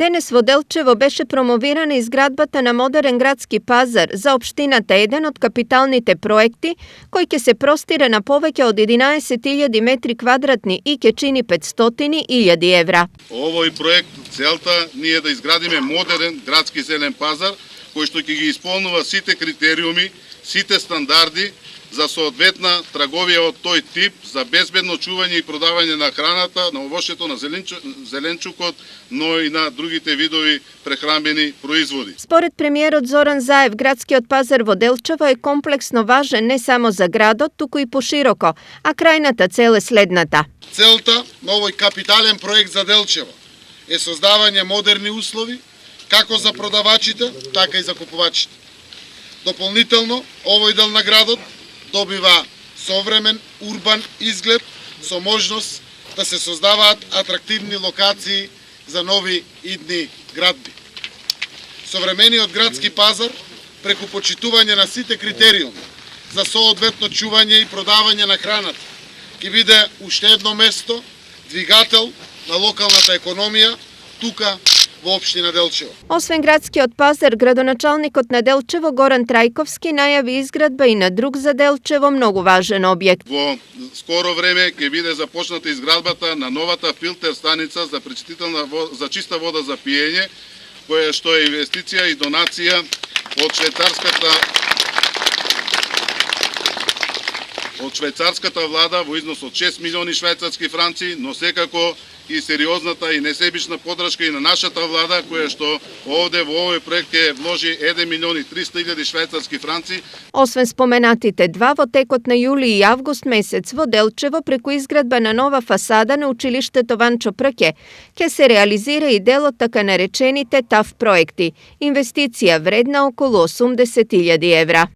Денес во Делчево беше промовирана изградбата на модерен градски пазар за општината, еден од капиталните проекти кој ќе се простира на повеќе од 11.000 метри квадратни и ќе чини 500.000 евра. Овој проект целта ние да изградиме модерен градски зелен пазар кој што ќе ги исполнува сите критериуми, сите стандарди за соодветна трговија од тој тип за безбедно чување и продавање на храната, на овошјето, на зеленчукот, но и на другите видови прехранбени производи. Според премиерот Зоран Заев, градскиот пазар во Делчево е комплексно важен не само за градот, туку и пошироко, а крајната цел е следната. Целта на овој капитален проект за Делчево е создавање модерни услови како за продавачите, така и за купувачите. Дополнително, овој дел на градот добива современ урбан изглед со можност да се создаваат атрактивни локации за нови идни градби. Современиот градски пазар, преку почитување на сите критериуми за соодветно чување и продавање на храната, ќе биде уште едно место, двигател на локалната економија тука во општина Делчево. Освен градскиот пазар, градоначалникот на Делчево Горан Трајковски најави изградба и на друг за Делчево многу важен објект. Во скоро време ќе биде започната изградбата на новата филтер станица за пречистителна за чиста вода за пиење, која што е инвестиција и донација од швајцарската влада во износ од 6 милиони швајцарски франци, но секако и сериозната и несебична подршка и на нашата влада, која што овде во овој проект ќе вложи 1 милион и 300.000 швајцарски франци. Освен споменатите два, во текот на јули и август месец во Делчево преку изградба на нова фасада на училиштето Ванчо Прке ќе се реализира и дел од така наречените ТАФ проекти, инвестиција вредна околу 80.000 евра.